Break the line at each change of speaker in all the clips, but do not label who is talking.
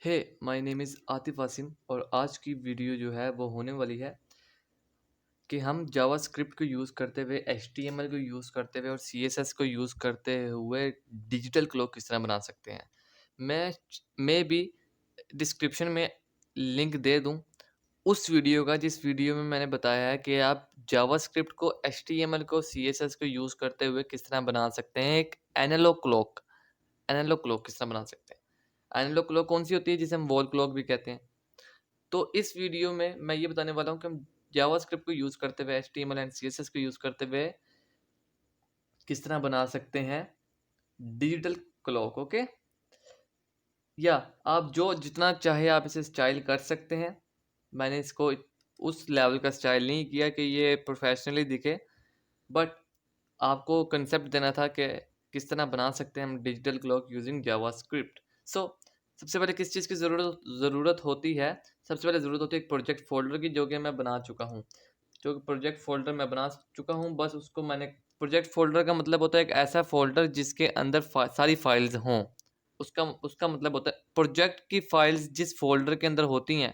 Hey my name is Atif Asim और आज की वीडियो जो है वो होने वाली है कि हम जावास्क्रिप्ट को यूज़ करते हुए एचटीएमएल को यूज़ करते हुए और सीएसएस को यूज़ करते हुए डिजिटल क्लॉक किस तरह बना सकते हैं। मैं भी डिस्क्रिप्शन में लिंक दे दूँ उस वीडियो का जिस वीडियो में मैंने बताया है कि आप जावास्क्रिप्ट को एचटीएमएल को सीएसएस को यूज़ करते हुए किस तरह बना सकते हैं एक एनालॉग क्लॉक किस तरह बना सकते हैं। एनालॉग क्लॉक कौन-सी होती है जिसे हम वॉल क्लॉक भी कहते हैं। तो इस वीडियो में मैं ये बताने वाला हूँ कि हम जावास्क्रिप्ट को यूज़ करते हुए एचटीएमएल एंड सीएसएस को यूज़ करते हुए किस तरह बना सकते हैं डिजिटल क्लॉक। ओके, या आप जो जितना चाहे आप इसे स्टाइल कर सकते हैं। मैंने इसको उस लेवल का स्टाइल नहीं किया कि ये प्रोफेशनली दिखे, बट आपको कंसेप्ट देना था कि किस तरह बना सकते हैं हम डिजिटल क्लॉक यूजिंग जावास्क्रिप्ट। सो सबसे पहले किस चीज़ की ज़रूरत होती है। सबसे पहले ज़रूरत होती है एक प्रोजेक्ट फ़ोल्डर की, जो कि मैं बना चुका हूँ। जो प्रोजेक्ट फ़ोल्डर मैं बना चुका हूँ, बस उसको मैंने प्रोजेक्ट फ़ोल्डर का मतलब होता है एक ऐसा फ़ोल्डर जिसके अंदर सारी फाइल्स हों। उसका उसका मतलब होता है प्रोजेक्ट की फाइल्स जिस फ़ोल्डर के अंदर होती हैं,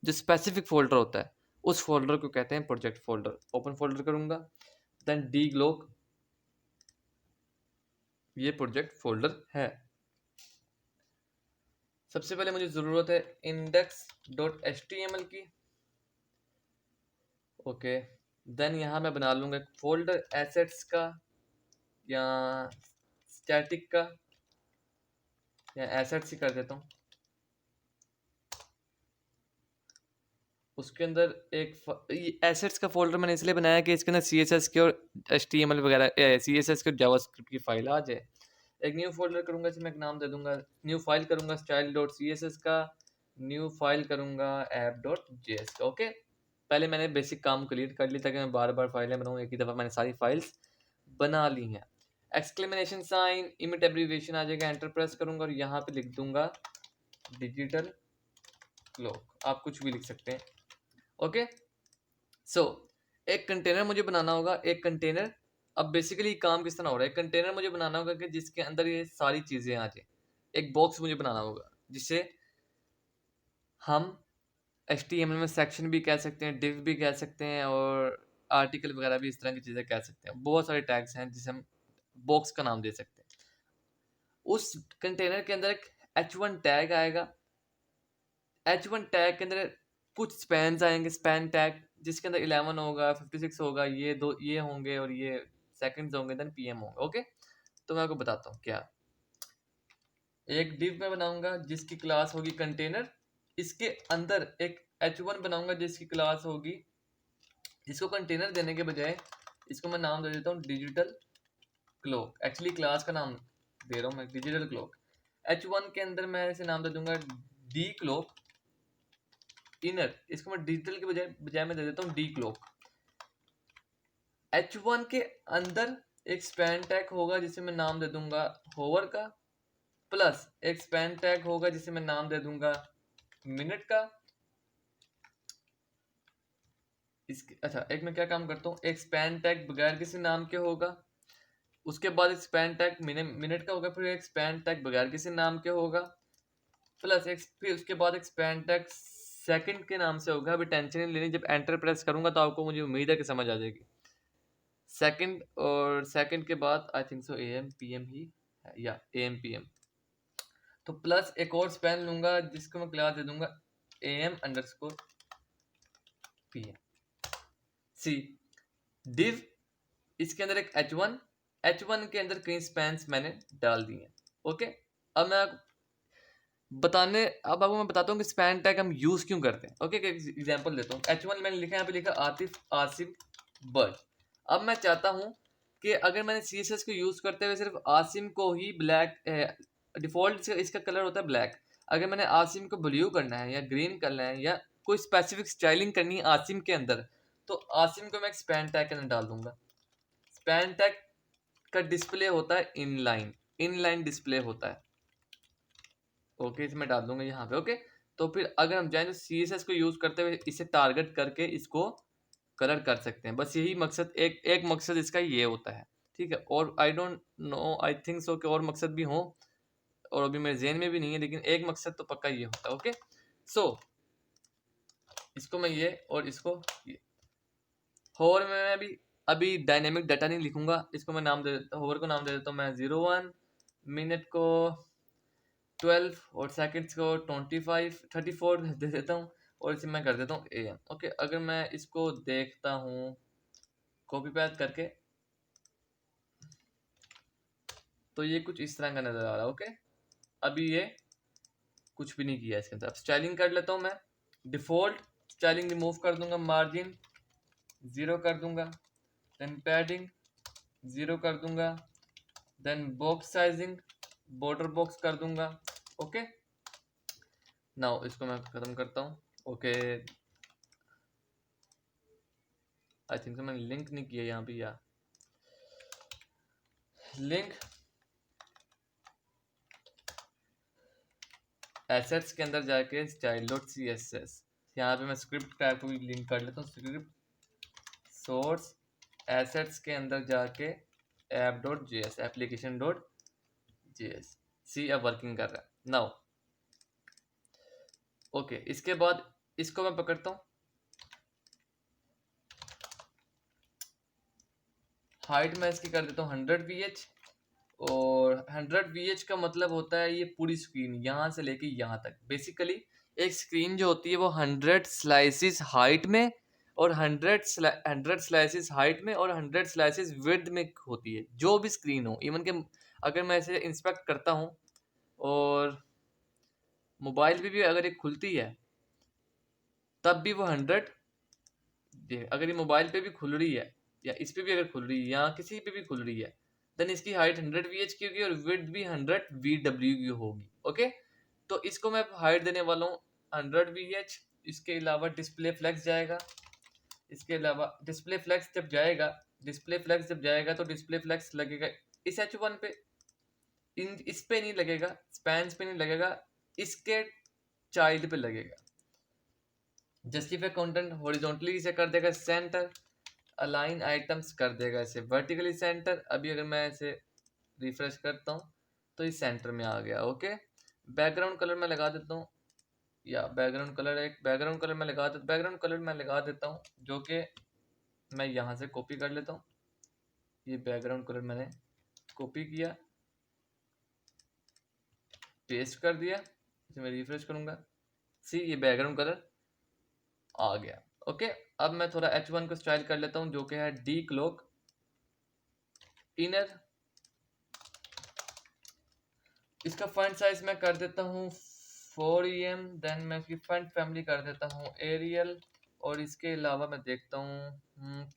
जो स्पेसिफिक फ़ोल्डर होता है, उस फ़ोल्डर को कहते हैं प्रोजेक्ट फ़ोल्डर। ओपन फ़ोल्डर करूँगा, देन डी ग्लोक, ये प्रोजेक्ट फ़ोल्डर है। सबसे पहले मुझे ज़रूरत है index.html की। ओके, देन यहाँ मैं बना लूँगा एक फ़ोल्डर एसेट्स का या स्टैटिक का, या एसेट्स ही कर देता हूँ। उसके अंदर एक एसेट्स का फ़ोल्डर मैंने इसलिए बनाया कि इसके अंदर सीएसएस के और एचटीएमएल वगैरह सीएसएस के और जावास्क्रिप्ट की फाइल आ जाए। एक न्यू फ़ोल्डर करूँगा, इसमें एक नाम दे दूँगा, न्यू फाइल करूँगा style.css का, न्यू फाइल करूँगा app.js का। ओके, पहले मैंने बेसिक काम क्लियर कर ली ताकि मैं बार-बार फाइलें बनाऊँ, एक ही दफ़ा मैंने सारी फाइल्स बना ली हैं। एक्सक्लेमेशन साइन, इमिट एब्रिविएशन आ जाएगा, एंटर प्रेस करूँगा और यहाँ पे लिख दूँगा डिजिटल क्लॉक। आप कुछ भी लिख सकते हैं। ओके, सो एक कंटेनर मुझे बनाना होगा। एक कंटेनर, अब बेसिकली काम किस तरह हो रहा है, एक कंटेनर मुझे बनाना होगा कि जिसके अंदर ये सारी चीज़ें आ जाए। एक बॉक्स मुझे बनाना होगा जिसे हम एचटीएमएल में सेक्शन भी कह सकते हैं, डिव भी कह सकते हैं और आर्टिकल वगैरह भी इस तरह की चीज़ें कह सकते हैं। बहुत सारे टैग्स हैं जिसे हम बॉक्स का नाम दे सकते हैं। उस कंटेनर के अंदर एक h1 टैग आएगा। h1 टैग के अंदर कुछ स्पैन्स आएंगे, स्पैन टैग जिसके अंदर 11 होगा, 56 होगा, ये होंगे और ये सेकंड्स होंगे, देन पीएम होंगे। ओके, तो मैं आपको बताता हूँ क्या। एक डिव मैं बनाऊंगा जिसकी क्लास होगी कंटेनर। इसके अंदर एक h1 बनाऊंगा जिसकी क्लास होगी, इसको कंटेनर देने के बजाय इसको मैं नाम दे देता हूँ डिजिटल क्लॉक। एक्चुअली क्लास का नाम दे रहा हूँ मैं डिजिटल क्लॉक। h1 के अंदर मैं इसे नाम दे दूंगा डी क्लॉक इनर, इसको मैं डिजिटल के बजाय मैं दे देता हूँ डी क्लॉक। h1 के अंदर एक स्पैन टैग होगा जिसे मैं नाम दे दूंगा होवर का, प्लस एक स्पैन टैग होगा जिसे मैं नाम दे दूंगा मिनट का। इसके अच्छा, एक मैं क्या काम करता हूँ, एक स्पैन टैग बगैर किसी नाम के होगा, उसके बाद एक स्पैन टैग मिनट का होगा, फिर एक स्पैन टैग बगैर किसी नाम के होगा, प्लस एक फिर उसके बाद एक स्पैन टैग सेकंड के नाम से होगा। अभी टेंशन नहीं लेनी, जब एंटर प्रेस करूंगा तो आपको मुझे उम्मीद है कि समझ आ जाएगी। सेकंड, और सेकंड के बाद I think so M PM ही है, या एम पीएम। तो प्लस एक और स्पैन लूंगा जिसको मैं क्लास दे दूंगा एम अंडरस्कोर पीएम। सी डिव, इसके अंदर एक h1 के अंदर कई स्पैन्स मैंने डाल दिए। ओके, अब आपको मैं बताता हूँ कि स्पैन टैग हम यूज क्यों करते हैं। ओके, एग्जांपल देता हूँ। h1 मैंने लिखा, यहाँ पे लिखा आतिफ आसिफ बर्ड। अब मैं चाहता हूँ कि अगर मैंने CSS को यूज करते हुए सिर्फ आसिम को ही ब्लैक, डिफॉल्ट इसका कलर होता है ब्लैक, अगर मैंने आसिम को ब्लू करना है या ग्रीन करना है या कोई स्पेसिफिक स्टाइलिंग करनी है आसिम के अंदर, तो आसिम को मैं एक स्पैन टैग के अंदर डाल दूंगा। स्पैन टैग का डिस्प्ले होता है इनलाइन डिस्प्ले होता है। ओके, इसमें डाल दूंगा यहाँ पे। ओके, तो फिर अगर हम जाएं तो CSS को यूज करते हुए इसे टारगेट करके इसको कलर कर सकते हैं। बस यही मकसद, एक मकसद इसका ये होता है। ठीक है, और I don't know, I think सो कि और मकसद भी हो, और अभी मेरे ज़हन में भी नहीं है, लेकिन एक मकसद तो पक्का ये होता है। ओके, सो इसको मैं ये और इसको ये होवर में मैं अभी डायनेमिक डाटा नहीं लिखूंगा, इसको मैं नाम दे देता हूँ, होवर को नाम दे देता हूँ मैं 01, मिनट को 12 और सेकंड्स को 34 दे देता हूँ, और इसे मैं कर देता हूँ AM। ओके, अगर मैं इसको देखता हूँ कॉपी पेस्ट करके, तो ये कुछ इस तरह का नज़र आ रहा है। ओके, अभी ये कुछ भी नहीं किया इसके अंदर। अब स्टाइलिंग कर लेता हूँ मैं, डिफ़ॉल्ट स्टाइलिंग रिमूव कर दूंगा, मार्जिन 0 कर दूंगा, देन पैडिंग 0 कर दूंगा, then box sizing border box कर दूंगा। ओके, नाउ इसको मैं ख़त्म करता हूँ। ओके, आई थिंक मैंने लिंक नहीं किया यहाँ पे, या लिंक एसेट्स के अंदर जाके style.css, यहाँ पे मैं स्क्रिप्ट टाइप को भी लिंक कर लेता हूँ, स्क्रिप्ट सोर्स एसेट्स के अंदर जाके app.js application.js, सी अब वर्किंग कर रहा है नाउ। ओके, इसके बाद इसको मैं पकड़ता हूँ, हाइट मैं इसकी कर देता हूँ 100 VH, और 100 VH का मतलब होता है ये पूरी स्क्रीन यहाँ से लेके यहाँ तक। बेसिकली एक स्क्रीन जो होती है वो 100 स्लाइसिस हाइट में और 100 स्लाइसिस हाइट में और 100 स्लाइसिस विड्थ में होती है, जो भी स्क्रीन हो। इवन के अगर मैं इसे इंस्पेक्ट करता हूँ और मोबाइल पे भी अगर ये खुलती है तब भी वो 100, अगर ये मोबाइल पे भी खुल रही है या इस पे भी अगर खुल रही है या किसी पे भी खुल रही है, देन इसकी हाइट 100 VH की होगी और विड्थ भी 100 VW की होगी। ओके, तो इसको मैं हाइट देने वाला हूँ 100 VH। इसके अलावा डिस्प्ले फ्लेक्स जाएगा, इसके अलावा डिस्प्ले फ्लेक्स जब जाएगा, तो डिस्प्ले फ्लेक्स लगेगा इस H1 पे, इस पे नहीं लगेगा, स्पैन्स पे नहीं लगेगा, इसके चाइल्ड पे लगेगा। जस्टिफाई कंटेंट हॉरिजॉन्टली इसे कर देगा सेंटर, अलाइन आइटम्स कर देगा इसे वर्टिकली सेंटर। अभी अगर मैं इसे रिफ्रेश करता हूँ तो इस सेंटर में आ गया। ओके, बैकग्राउंड कलर मैं लगा देता हूँ, या बैकग्राउंड कलर मैं लगा देता हूँ जो कि मैं यहाँ से कॉपी कर लेता हूँ। ये बैकग्राउंड कलर मैंने कॉपी किया, पेस्ट कर दिया, इसे मैं रिफ्रेश करूँगा, सी ये बैकग्राउंड कलर आ गया। ओके, अब मैं थोड़ा H1 को स्टाइल कर लेता हूँ जो कि है डी क्लॉक इनर। इसका फंट साइज मैं कर देता हूँ 4em, देन मैं इसकी फंट फैमिली कर देता हूँ एरियल, और इसके अलावा मैं देखता हूँ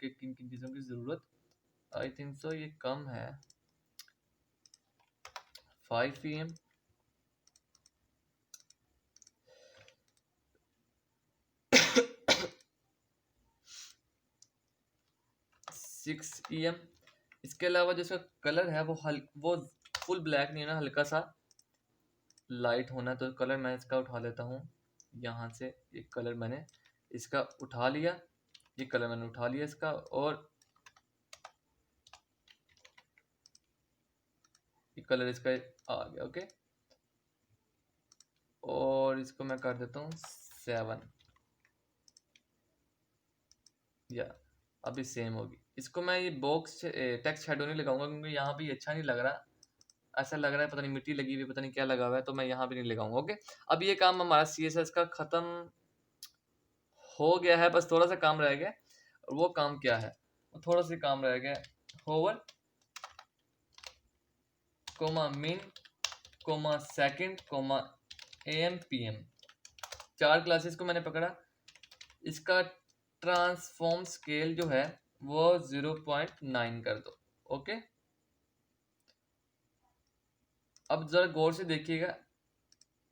कि किन किन चीज़ों की ज़रूरत। आई थिंक सो ये कम है, 5em, 6em। इसके अलावा जो इसका कलर है वो फुल ब्लैक नहीं है ना, हल्का सा लाइट होना, तो कलर मैं इसका उठा लेता हूँ यहाँ से। एक कलर मैंने इसका उठा लिया, ये कलर मैंने उठा लिया इसका, और ये कलर इसका आ गया। ओके, और इसको मैं कर देता हूँ 7, या अभी सेम होगी। इसको मैं ये बॉक्स टेक्स्ट शैडो नहीं लगाऊंगा क्योंकि यहाँ भी अच्छा नहीं लग रहा, ऐसा लग रहा है पता नहीं मिट्टी लगी हुई, पता नहीं क्या लगा हुआ है, तो मैं यहाँ भी नहीं लगाऊंगा। ओके, अब ये काम हमारा CSS का ख़त्म हो गया है, बस थोड़ा सा काम रह गया, और वो काम क्या है, वो थोड़ा सा काम रह गया। Hover comma min comma second comma AM PM, 4 classes को मैंने पकड़ा। इसका ट्रांसफॉर्म स्केल जो है वो 0.9 कर दो। ओके, अब जरा गौर से देखिएगा,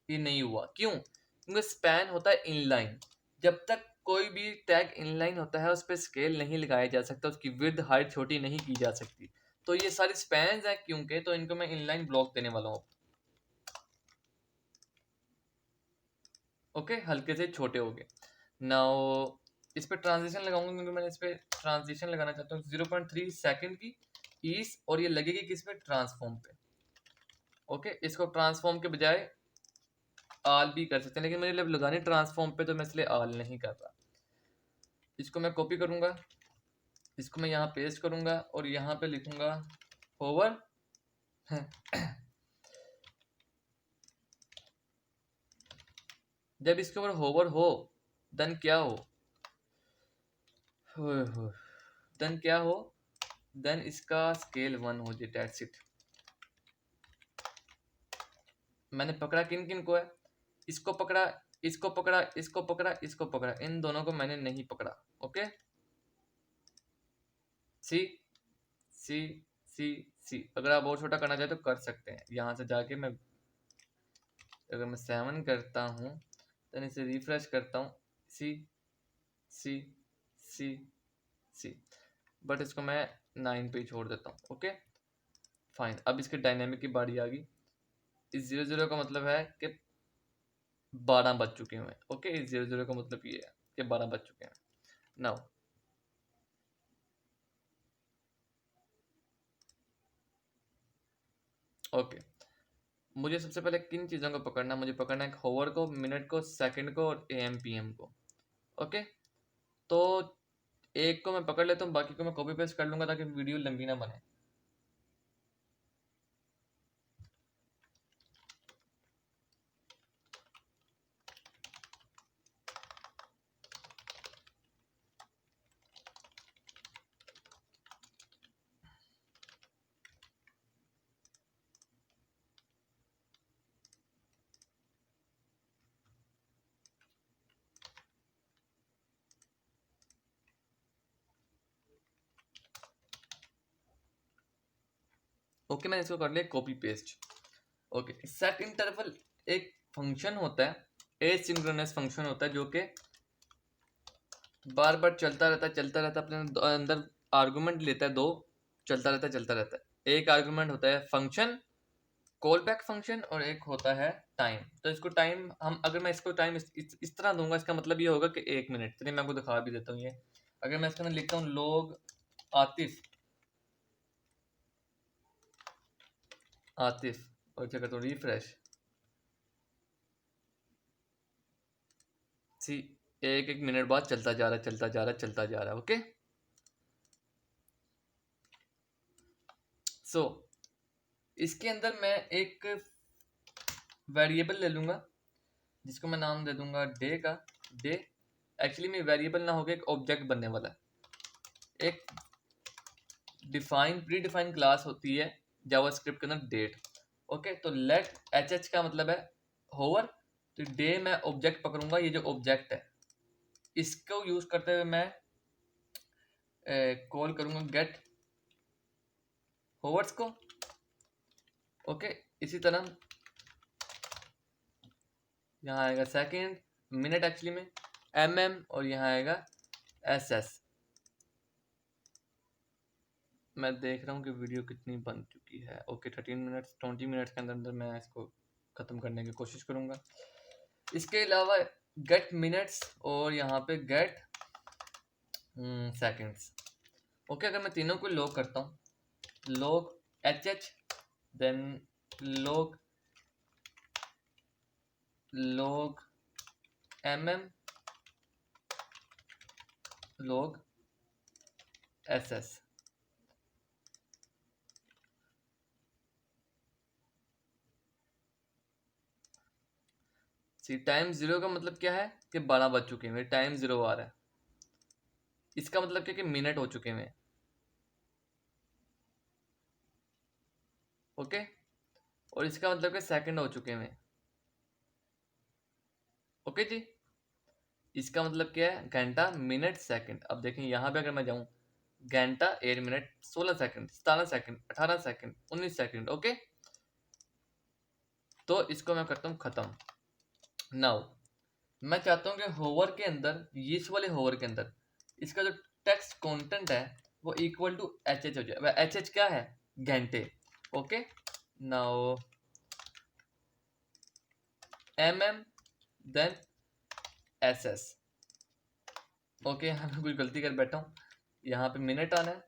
ये नहीं हुआ क्यों? क्योंकि स्पैन होता है इनलाइन, जब तक कोई भी टैग इनलाइन होता है उस पर स्केल नहीं लगाया जा सकता, उसकी विड्थ हाइट छोटी नहीं की जा सकती। तो ये सारी स्पैन्स हैं क्योंकि, तो इनको मैं इनलाइन ब्लॉक देने वाला हूँ। ओके, हल्के से छोटे हो गए। नाउ इस पे ट्रांजिशन लगाऊंगा क्योंकि मैंने इस पे ट्रांजिशन लगाना चाहता हूँ 0.3 सेकंड की ईस, और ये लगेगी किस पे, ट्रांसफॉर्म पे। ओके, इसको ट्रांसफॉर्म के बजाय आल भी कर सकते हैं, लेकिन मुझे लगानी ट्रांसफॉर्म पे, तो मैं इसलिए आल नहीं कर रहा। इसको मैं कॉपी करूंगा, इसको मैं यहाँ पेस्ट करूंगा और यहाँ पे लिखूंगा होवर जब इसके ऊपर होवर हो देन क्या हो, देन क्या हो, देन इसका स्केल 1 हो जाए, दैट्स इट। मैंने पकड़ा किन किन को है, इसको पकड़ा, इसको पकड़ा, इसको पकड़ा, इसको पकड़ा, इन दोनों को मैंने नहीं पकड़ा। ओके, सी सी सी सी। अगर आप और छोटा करना चाहे तो कर सकते हैं। यहाँ से जाके मैं, अगर मैं 7 करता हूँ, देन इसे रिफ्रेश करता हूँ, सी सी सी सी, बट इसको मैं 9 पे ही छोड़ देता हूँ। ओके फाइन, अब इसके डायनेमिक की बारी आ गई। इस 0 0 का मतलब है कि 12 बज चुके हैं। ओके, इस 0 0 का मतलब ये है कि 12 बज चुके हैं। नाउ ओके, मुझे सबसे पहले किन चीज़ों को पकड़ना है, मुझे पकड़ना है होवर को, मिनट को, सेकंड को और AM PM को। ओके, तो एक को मैं पकड़ लेता हूँ, बाकी को मैं कॉपी पेस्ट कर लूंगा ताकि वीडियो लंबी ना बने। ओके, मैंने इसको कर लिया copy paste. Okay, set interval एक फंक्शन होता है, एसिंक्रोनस फंक्शन होता है, जो कि बार बार चलता रहता है, अपने अंदर आर्गुमेंट लेता है दो, चलता रहता है। एक आर्गुमेंट होता है फंक्शन, कॉल बैक फंक्शन, और एक होता है टाइम। तो इसको टाइम, हम अगर मैं इसको टाइम इस तरह दूंगा, इसका मतलब ये होगा कि 1 मिनट। चलिए मैं आपको दिखा भी देता हूँ ये। अगर मैं इसके अंदर लिखता हूँ लोग आतिफ, आतिफ, और क्या करता हूँ रिफ्रेश, सी, 1 1 मिनट बाद चलता जा रहा है, चलता जा रहा है, चलता जा रहा है। ओके, सो इसके अंदर मैं एक वेरिएबल ले लूंगा जिसको मैं नाम दे दूंगा डे का। डे एक्चुअली में वेरिएबल ना होगा, एक ऑब्जेक्ट बनने वाला है। एक प्री डिफाइन क्लास होती है जावास्क्रिप्ट के अंदर, डेट। ओके, तो लेट एच का मतलब है होवर, तो डे मैं ऑब्जेक्ट पकड़ूंगा, ये जो ऑब्जेक्ट है इसको यूज करते हुए मैं कॉल करूंगा गेट होवर्स को। ओके, इसी तरह यहाँ आएगा सेकंड, मिनट एक्चुअली में MM, और यहाँ आएगा SS। मैं देख रहा हूँ कि वीडियो कितनी बन चुकी है। ओके, 20 मिनट्स के अंदर अंदर मैं इसको ख़त्म करने की कोशिश करूँगा। इसके अलावा गेट मिनट्स और यहाँ पे गेट सेकंड्स। ओके, अगर मैं तीनों को लॉग करता हूँ, log HH, then log MM, log SS। See, time 0 का मतलब क्या है कि 12 बज चुके हैं, टाइम 0 आ रहा है। इसका मतलब क्या कि मिनट हो चुके हैं। ओके, और इसका मतलब कि सेकंड हो चुके हैं। ओके जी, इसका मतलब क्या है, घंटा, मिनट, सेकंड। अब देखें यहाँ पे अगर मैं जाऊँ, घंटा 1 minute 16 second, 17 second, 18 second, 19 second. Okay, तो इसको मैं करता हूँ खत्म। नाउ मैं चाहता हूँ कि होवर के अंदर, इस वाले होवर के अंदर इसका जो टेक्स्ट कंटेंट है वो इक्वल टू HH हो जाए। HH क्या है, घंटे। Okay, now MM, then SS। Okay, यहाँ पे कुछ गलती कर बैठा हूँ, यहाँ पे मिनट आना है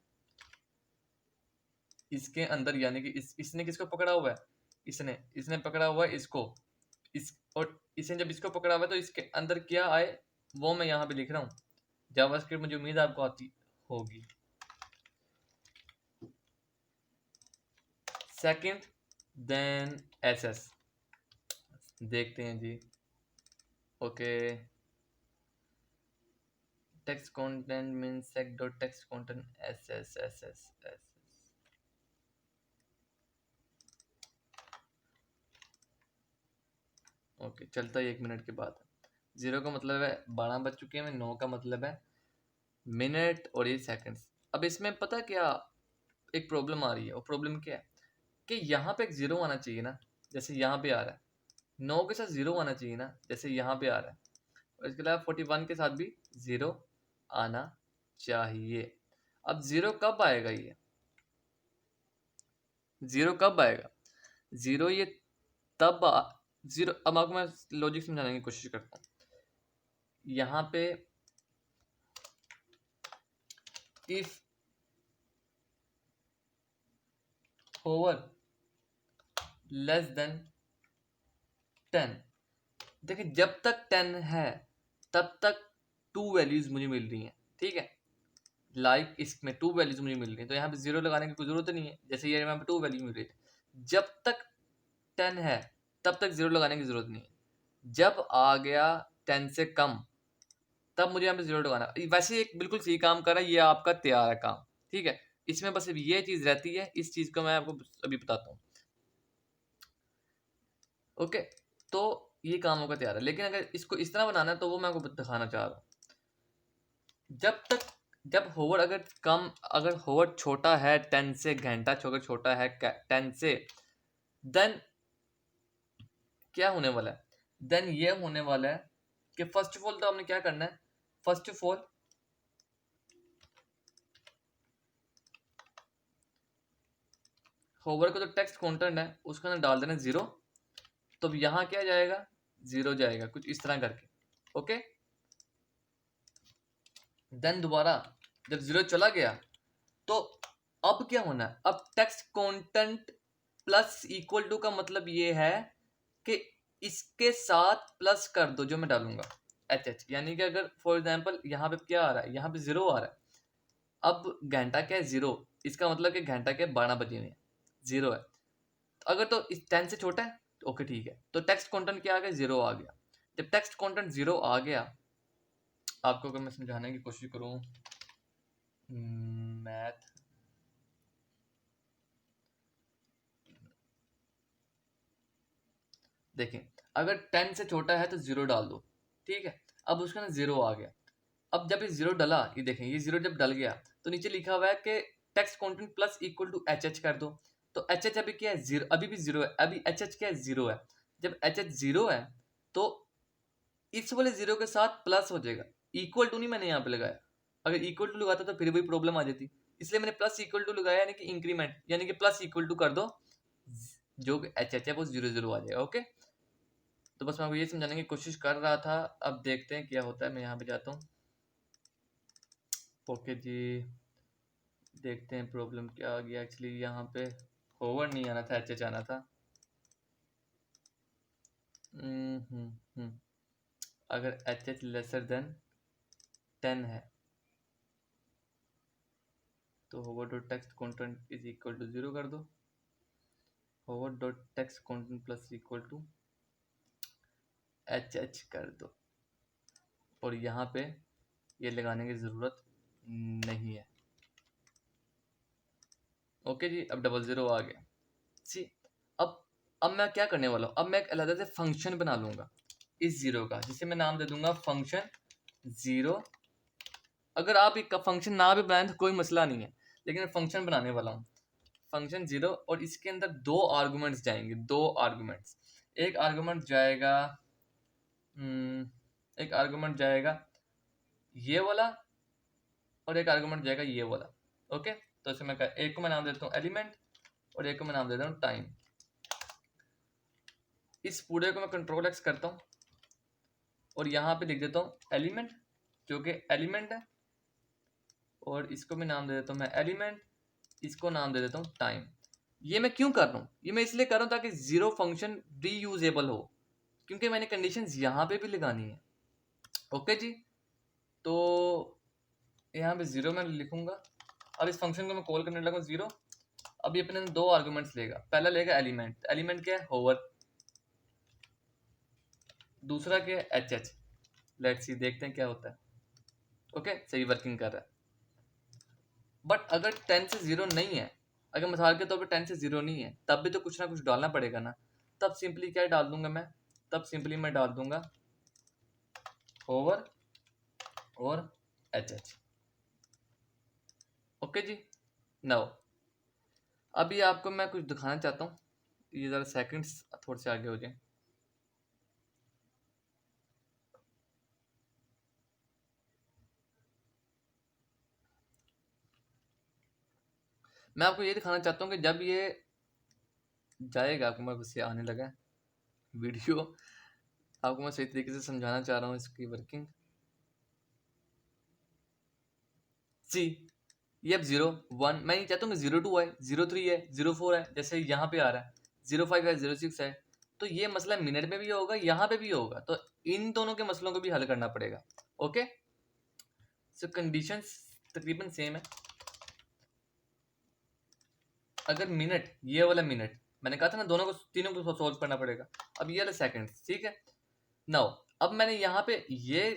इसके अंदर, यानी कि इसने किसको पकड़ा हुआ है, इसने इसने पकड़ा हुआ है इसको, इस और इसने जब इसको पकड़ा हुआ है तो इसके अंदर क्या आए वो मैं यहाँ पे लिख रहा हूँ। जावास्क्रिप्ट मुझे उम्मीद है आपको आती होगी। सेकंड देन एसएस देखते हैं जी। Okay, text content means sec dot text content S. Okay, चलता है 1 मिनट के बाद। 0 का मतलब है 12 बज चुके हैं, 9 का मतलब है मिनट और ये सेकंड्स। अब इसमें पता क्या एक प्रॉब्लम आ रही है, और प्रॉब्लम क्या है कि यहाँ पे एक 0 आना चाहिए ना, जैसे यहाँ पे आ रहा है। 9 के साथ 0 आना चाहिए ना, जैसे यहाँ पे आ रहा है। और इसके अलावा 41 के साथ भी 0 आना चाहिए। अब 0 कब आएगा? ये 0 कब आएगा? 0 ये तब 0, अब आपको मैं लॉजिक समझाने की कोशिश करता हूँ। यहाँ पे इफ होवर लेस देन 10, देखिए जब तक 10 है तब तक 2 वैल्यूज मुझे मिल रही हैं, ठीक है। लाइक इसमें 2 वैल्यूज मुझे मिल रही है, तो यहाँ पे 0 लगाने की कोई जरूरत नहीं है, जैसे ये यहाँ पे 2 वैल्यू मिल रही है। जब तक 10 है तब तक 0 लगाने की जरूरत नहीं है। जब आ गया 10 से कम तब मुझे यहाँ पे 0 लगाना। वैसे एक बिल्कुल सही काम कर रहा है, ये आपका तैयार है काम, ठीक है। इसमें बस ये चीज रहती है, इस चीज को मैं आपको अभी बताता हूँ। ओके, तो ये काम होगा तैयार है, लेकिन अगर इसको इस तरह बनाना है तो वो मैं आपको दिखाना चाह रहा हूँ। जब होवर अगर होवर छोटा है 10 से, घंटा छोटा है 10 से, देन क्या होने वाला है? देन ये होने वाला है कि फर्स्ट ऑफ ऑल तो हमने क्या करना है, फर्स्ट ऑफ ऑल होवर का जो टेक्स्ट कंटेंट है उसका अंदर डाल देना 0, तो यहाँ क्या जाएगा? 0 जाएगा, कुछ इस तरह करके। ओके, देन दोबारा जब 0 चला गया तो अब क्या होना है? अब text content plus equal to का मतलब ये है कि इसके साथ प्लस कर दो जो मैं डालूंगा एच, यानी कि अगर फॉर एग्जांपल यहाँ पे क्या आ रहा है, यहाँ पे 0 आ रहा है। अब घंटा क्या है? 0, इसका मतलब कि घंटा के 12 बजे में 0 है। तो अगर तो इस 10 से छोटा है तो ओके ठीक है, तो टेक्स्ट कंटेंट क्या आ गया? 0 आ गया। जब टेक्स्ट कंटेंट 0 आ गया, आपको अगर मैं समझाने की कोशिश करूँ मैथ, देखें अगर 10 से छोटा है तो 0 डाल दो, ठीक है। अब उसका ना 0 आ गया। अब जब ये 0 डला, ये देखें ये 0 जब डल गया तो नीचे लिखा हुआ है कि text content plus equal to H कर दो। तो एच अभी क्या है? 0, अभी भी 0 है। अभी एच क्या है? 0 है। जब एच 0 है तो इस वाले 0 के साथ प्लस हो जाएगा। इक्वल टू नहीं मैंने यहाँ पे लगाया, अगर इक्वल टू लगाता तो फिर वही प्रॉब्लम आ जाती, इसलिए मैंने प्लस इक्वल टू लगाया, यानी कि इंक्रीमेंट, यानी कि प्लस इक्वल टू कर दो, जो एच है वो 0 आ जाएगा। ओके, तो बस मैं आपको ये समझाने की कोशिश कर रहा था। अब देखते हैं क्या होता है। मैं यहाँ पे जाता हूँ। ओके जी, देखते हैं प्रॉब्लम क्या आ गया। एक्चुअली यहाँ पे होवर नहीं आना था, एच आना था। अगर एच लेसर देन 10 है तो hover dot text content is equal to 0 कर दो। Hover dot text content plus equal to H कर दो, और यहाँ पे ये लगाने की ज़रूरत नहीं है। ओके जी, अब 00 आ गया। सी, अब मैं क्या करने वाला हूँ, अब मैं एक अलग से फंक्शन बना लूँगा इस 0 का, जिसे मैं नाम दे दूंगा फंक्शन 0। अगर आप एक फंक्शन ना भी बनाएं तो कोई मसला नहीं है, लेकिन मैं फंक्शन बनाने वाला हूँ फंक्शन 0, और इसके अंदर 2 आर्गुमेंट्स जाएंगे। 2 आर्गुमेंट्स, एक आर्गुमेंट जाएगा एक आर्गुमेंट जाएगा ये वाला, और एक आर्गुमेंट जाएगा ये वाला। ओके, तो इसे मैं एक को मैं नाम देता हूँ एलिमेंट, और एक को मैं नाम देता हूँ टाइम। इस पूरे को मैं कंट्रोल एक्स करता हूँ और यहाँ पे लिख देता हूँ एलिमेंट, जो कि एलिमेंट है, और इसको मैं नाम दे देता हूँ मैं एलिमेंट, इसको नाम दे देता हूँ टाइम। ये मैं क्यों कर रहा हूँ? ये मैं इसलिए कर रहा हूँ ताकि ज़ीरो फंक्शन रीयूजेबल हो, क्योंकि मैंने कंडीशंस यहाँ पे भी लगानी है। ओके जी, तो यहाँ पे ज़ीरो मैं लिखूंगा। अब इस फंक्शन को मैं कॉल करने लगा ज़ीरो। अब ये अपने दो आर्गुमेंट्स लेगा। पहला लेगा एलिमेंट, एलिमेंट क्या है? होवर। दूसरा क्या है? H H. लेट्स सी, देखते हैं क्या होता है। ओके, सही वर्किंग कर रहा है। बट अगर 10 से 0 नहीं है, अगर मिसाल के तौर पे 10 से 0 नहीं है, तब भी तो कुछ ना कुछ डालना पड़ेगा ना। तब सिंपली क्या डाल दूंगा मैं? तब सिंपली मैं डाल दूंगा ओवर और एच एच। ओके जी, नाउ अभी आपको मैं कुछ दिखाना चाहता हूँ। ये ज़रा सेकंड्स थोड़े से आगे हो जाए। मैं आपको ये दिखाना चाहता हूँ कि जब ये जाएगा, आपको मैं बस ये आने लगा वीडियो, आपको मैं सही तरीके से समझाना चाह रहा हूँ इसकी वर्किंग। सी, ये अब 0 1, मैं ये चाहता हूँ कि 02 है, 03 है, 04 है, जैसे यहाँ पे आ रहा है, 05 है, 06 है। तो ये मसला मिनट में भी होगा, यहाँ पे भी होगा, तो इन दोनों के मसलों को भी हल करना पड़ेगा। ओके, सो कंडीशंस तकरीबन सेम है। अगर मिनट, ये वाला मिनट, मैंने कहा था ना दोनों को, तीनों को सोल्व करना पड़ेगा। अब ये वाला सेकंड, ठीक है। नाउ अब मैंने यहाँ पे ये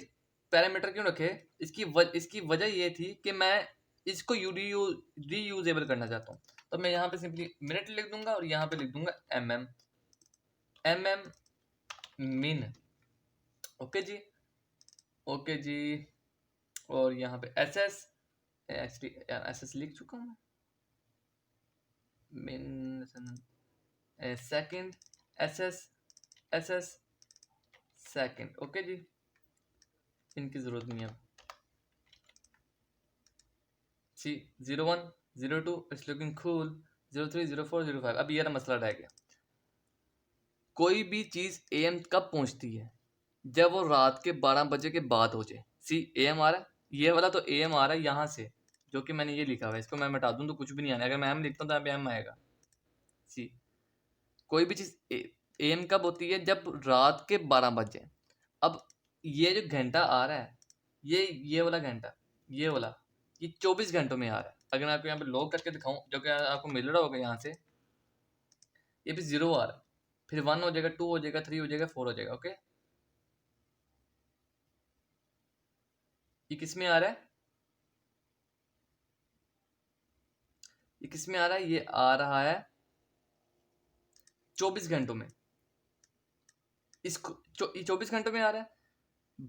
पैरामीटर क्यों रखे? इसकी वजह ये थी कि मैं इसको रीयूजेबल करना चाहता हूँ। तो मैं यहाँ पे सिंपली मिनट लिख दूंगा और यहाँ पे लिख दूंगा M min. Okay ji, okay ji. और यहाँ पे एस एस लिख चुका हूँ min second, S S second. Okay ji, इनकी जरूरत नहीं है अब। See 01 02 it's looking cool, 03 04 05। अब ये मसला रह गया। कोई भी चीज एम कब पहुंचती है? जब वो रात के 12 बजे के बाद हो जाए। सी एम आ रहा है, ये वाला तो एम आ रहा है यहाँ से, जो कि मैंने ये लिखा हुआ है। इसको मैं मिटा दूं तो कुछ भी नहीं आना। अगर मैं एम लिखता हूँ तो यहाँ पे एम आएगा। सी, कोई भी चीज एम कब होती है? जब रात के 12 बजे। अब ये जो घंटा आ रहा है, ये वाला घंटा, ये वाला, ये 24 घंटों में आ रहा है। अगर मैं आपको यहाँ पे लॉग करके दिखाऊं, जो कि आपको मिल रहा होगा यहाँ से, ये भी 0 आ रहा है, फिर 1 हो जाएगा, 2 हो जाएगा, 3 हो जाएगा, 4 हो जाएगा। ओके, ये किस में आ रहा है? ये किस में आ रहा है? ये आ रहा है 24 घंटों में। इसको 24 घंटों में आ रहा है।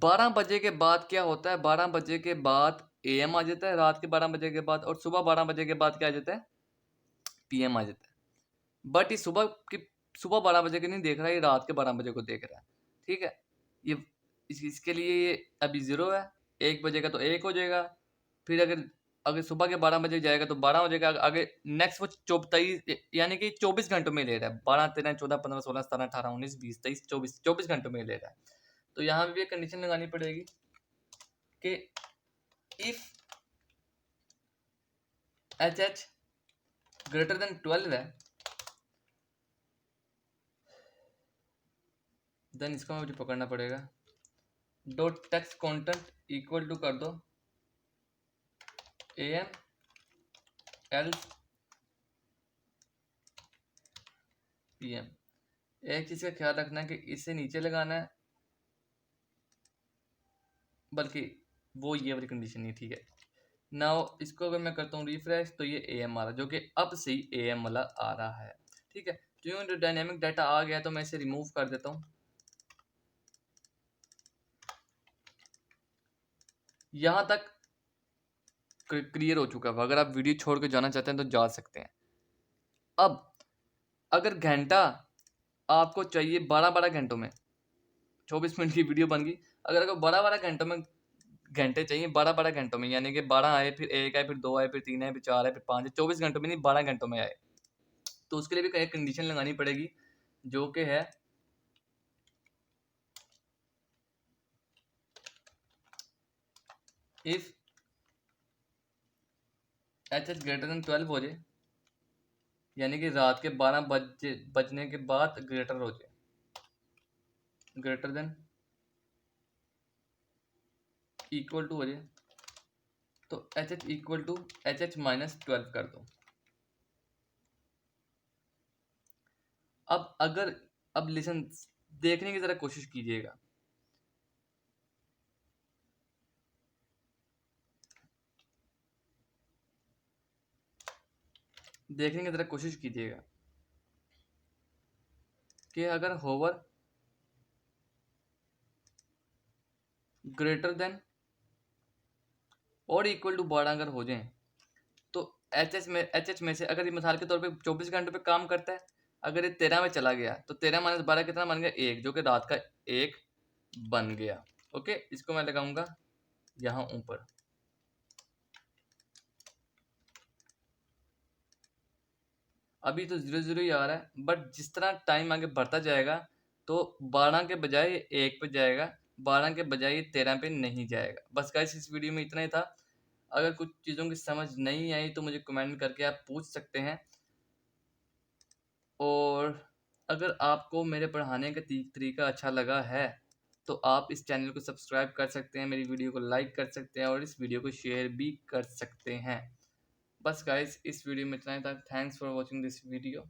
12 बजे के बाद क्या होता है? 12 बजे के बाद एम आ जाता है, रात के 12 बजे के बाद। और सुबह 12 बजे के बाद क्या आ जाता है? पीएम आ जाता है। बट ये सुबह 12 बजे के नहीं देख रहा है, ये रात के 12 बजे को देख रहा है। ठीक है, ये इसके लिए ये अभी 0 है। 1 बजे का तो 1 हो जाएगा। फिर अगर अगर सुबह के 12 बजे जाएगा तो 12 हो जाएगा। आगे नेक्स्ट वो 24, यानी कि 24 घंटों में ले रहा है। 12 13 14 15 16 17 18 19 20 23 24 घंटों में ले रहा है। तो यहाँ पे भी एक कंडीशन लगानी पड़ेगी कि if H H greater than 12 है, देन इसको मुझे पकड़ना पड़ेगा। Dot text content equal to कर दो एम एल्स पीएम। एक चीज का ख्याल रखना है कि इसे नीचे लगाना है, बल्कि वो ये वाली कंडीशन नहीं। ठीक है, नाउ इसको अगर मैं करता हूँ रिफ्रेश, तो ये एम आ रहा है, जो कि अब से ही एम वाला आ रहा है। ठीक है, जो डायनेमिक डाटा आ गया तो मैं इसे रिमूव कर देता हूँ। यहाँ तक क्लियर हो चुका है। अगर आप वीडियो छोड़ के जाना चाहते हैं तो जा सकते हैं। अब अगर घंटा आपको चाहिए 12-12 घंटों में, 24 मिनट की वीडियो बन गई। अगर आपको 12-12 घंटों में घंटे चाहिए, 12-12 घंटों में, यानी कि 12 आए, फिर 1 आए, फिर 2 आए, फिर 3 आए, फिर 4 आए, फिर 5 आए, 24 घंटों में नहीं, 12 घंटों में आए, तो उसके लिए भी एक कंडीशन लगानी पड़ेगी, जो कि है if H H greater than 12 हो जाए, यानी कि रात के 12 बजने के बाद ग्रेटर हो जाए, ग्रेटर देन इक्वल टू हो जाए, तो H H equal to H H minus 12 कर दो। अब अगर अब लिसन, देखने की जरा कोशिश कीजिएगा, देखने की जरा कोशिश कीजिएगा कि अगर होवर ग्रेटर देन और इक्वल टू 12 अगर हो जाए, तो एच एच में से अगर ये मिसाल के तौर पे 24 घंटे पे काम करता है, अगर ये 13 में चला गया तो 13 माइनस 12 कितना बन गया, 1, जो कि रात का 1 बन गया। ओके, इसको मैं लगाऊंगा यहाँ ऊपर। अभी तो 0 0 ही आ रहा है, बट जिस तरह टाइम आगे बढ़ता जाएगा तो 12 के बजाय 1 पे जाएगा, 12 के बजाय 13 पे नहीं जाएगा। बस गाइस इस वीडियो में इतना ही था। अगर कुछ चीज़ों की समझ नहीं आई तो मुझे कमेंट करके आप पूछ सकते हैं, और अगर आपको मेरे पढ़ाने का तरीका अच्छा लगा है तो आप इस चैनल को सब्सक्राइब कर सकते हैं, मेरी वीडियो को लाइक कर सकते हैं और इस वीडियो को शेयर भी कर सकते हैं। बस गाइस इस वीडियो में इतना ही था। Thanks for watching this video.